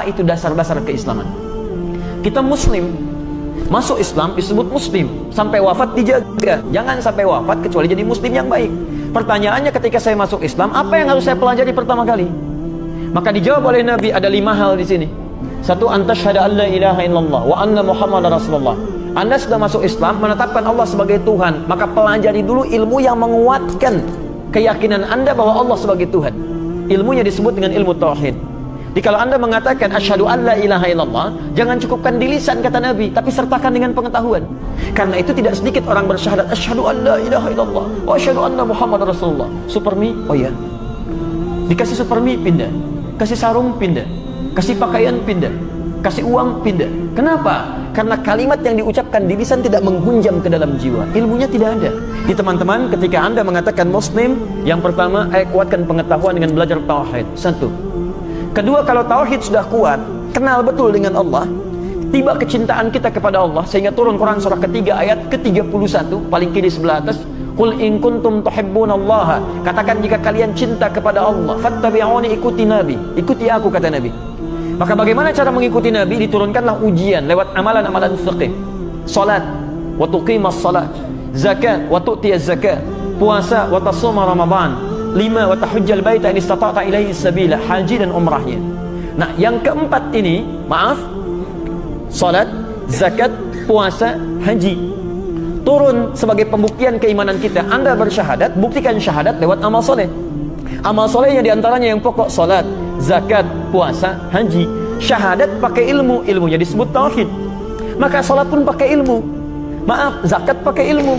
Apa itu dasar-dasar keislaman? Kita muslim, masuk Islam disebut muslim, sampai wafat dijaga. Jangan sampai wafat kecuali jadi muslim yang baik. Pertanyaannya, ketika saya masuk Islam, apa yang harus saya pelajari pertama kali? Maka dijawab oleh Nabi, ada 5 hal di sini. Satu, antasyhadu an la ilaha illallah wa anna muhammadar rasulullah. Anda sudah masuk Islam, menetapkan Allah sebagai Tuhan, maka pelajari dulu ilmu yang menguatkan keyakinan Anda bahwa Allah sebagai Tuhan. Ilmunya disebut dengan ilmu tauhid. Jadi kalau Anda mengatakan asyhadu an la ilaha illallah, jangan cukupkan di lisan kata Nabi, tapi sertakan dengan pengetahuan. Karena itu tidak sedikit orang bersyahadat asyhadu an la ilaha illallah wa asyhadu anna muhammadar rasulullah. Supermi, oh ya. Dikasih supermi pindah, kasih sarung pindah, kasih pakaian pindah, kasih uang pindah. Kenapa? Karena kalimat yang diucapkan di lisan tidak menghunjam ke dalam jiwa. Ilmunya tidak ada. Di teman-teman, ketika Anda mengatakan muslim, yang pertama, kuatkan pengetahuan dengan belajar tauhid. Satu. Kedua, kalau tauhid sudah kuat, kenal betul dengan Allah, tiba kecintaan kita kepada Allah, sehingga turun Quran surah ketiga ayat ke-31, paling kiri sebelah atas, qul in kuntum tuhibbunallaha, katakan jika kalian cinta kepada Allah, fattabi'uni, ikuti Nabi, ikuti aku, kata Nabi. Maka bagaimana cara mengikuti Nabi? Diturunkanlah ujian lewat amalan-amalan fiqih. Salat, wa tuqimas salat, zakat, wa tu'tiyaz zakat, puasa, wa tasuma Ramadan. 5, wa tahujjal baita in istata'ta ilaihi sabila, haji dan umrahnya. Nah, yang keempat ini, maaf, salat, zakat, puasa, haji, turun sebagai pembuktian keimanan kita. Anda bersyahadat, buktikan syahadat lewat amal soleh. Amal solehnya diantaranya yang pokok, salat, zakat, puasa, haji. Syahadat pakai ilmu, ilmunya disebut tauhid. Maka salat pun pakai ilmu. Maaf, zakat pakai ilmu.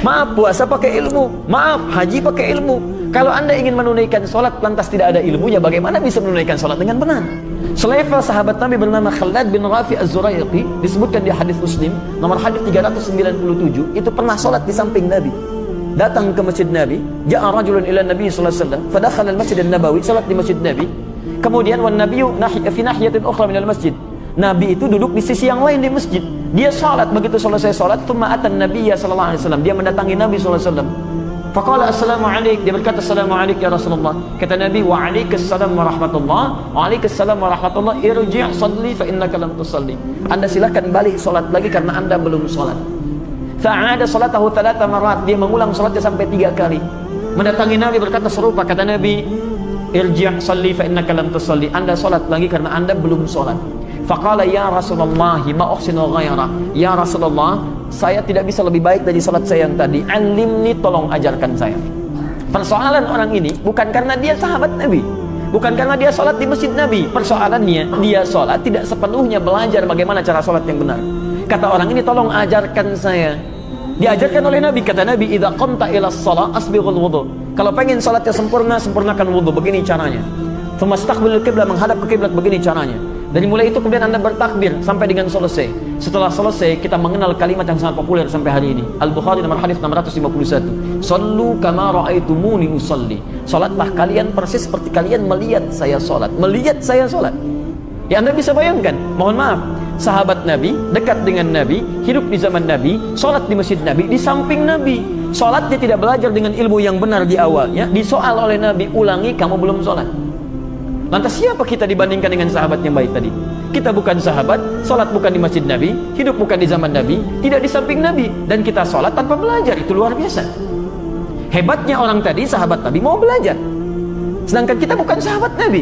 Maaf, puasa pakai ilmu. Maaf, haji pakai ilmu. Kalau Anda ingin menunaikan salat lantas tidak ada ilmunya, bagaimana bisa menunaikan salat dengan benar? Selevel sahabat Nabi bernama Khalad bin Rafi Az-Zuraiqi, disebutkan di hadis Muslim nomor hadis 397, itu pernah salat di samping Nabi. Datang ke masjid Nabi, ja'a rajulun ila Nabi sallallahu alaihi wasallam, fadakhala al-masjid an-nabawi, salat di masjid Nabi. Kemudian wan nabiyyu fi nahiyatin ukhra min al-masjid. Nabi itu duduk di sisi yang lain di masjid. Dia salat, begitu selesai salat, thumma atan nabiyya sallallahu alaihi wasallam, dia mendatangi Nabi sallallahu alaihi wasallam. Faqala assalamu alaik, dia berkata assalamu alaik ya Rasulullah. Kata Nabi, wa alaikassalam wa rahmatullah, wa alaikassalam wa rahmatullah, irji' salli fa innaka lam tusalli. Anda silakan balik salat lagi karena Anda belum salat. Fa'ada salatahu 3 marat, dia mengulang salatnya sampai 3 kali. Mendatangi Nabi berkata serupa, kata Nabi, irji' salli fa innaka lam tusalli. Anda salat lagi karena Anda belum salat. Faqala ya Rasulullah ma uhsinu ghaira. Ya Rasulullah, saya tidak bisa lebih baik dari salat saya yang tadi. Alimni, tolong ajarkan saya. Persoalan orang ini bukan karena dia sahabat Nabi, bukan karena dia salat di masjid Nabi. Persoalannya, dia salat tidak sepenuhnya belajar bagaimana cara salat yang benar. Kata orang ini, tolong ajarkan saya. Diajarkan oleh Nabi, kata Nabi, idza qamta ila shalah asbighul wudu. Kalau pengen salatnya sempurna, sempurnakan wudu. Begini caranya. Famastaqbilul qiblah, menghadap ke kiblat, begini caranya. Dari mulai itu kemudian Anda bertakbir sampai dengan selesai. Setelah selesai, kita mengenal kalimat yang sangat populer sampai hari ini. Al-Bukhari nomor hadis 651. Sallu kama ra'aitumuni usalli. Salatlah kalian persis seperti kalian melihat saya salat. Melihat saya salat. Ya, Anda bisa bayangkan, mohon maaf, sahabat Nabi, dekat dengan Nabi, hidup di zaman Nabi, salat di masjid Nabi, di samping Nabi. Salatnya tidak belajar dengan ilmu yang benar di awalnya, disoal oleh Nabi, ulangi, kamu belum salat. Lantas siapa kita dibandingkan dengan sahabat yang baik tadi? Kita bukan sahabat, salat bukan di masjid Nabi, hidup bukan di zaman Nabi, tidak di samping Nabi, dan kita salat tanpa belajar. Itu luar biasa. Hebatnya orang tadi, sahabat Nabi, mau belajar. Sedangkan kita bukan sahabat Nabi.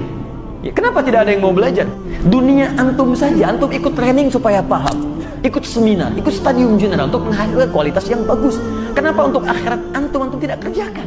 Ya, kenapa tidak ada yang mau belajar? Dunia antum saja, antum ikut training supaya paham, ikut seminar, ikut stadium general untuk menghasilkan kualitas yang bagus. Kenapa untuk akhirat antum tidak kerjakan?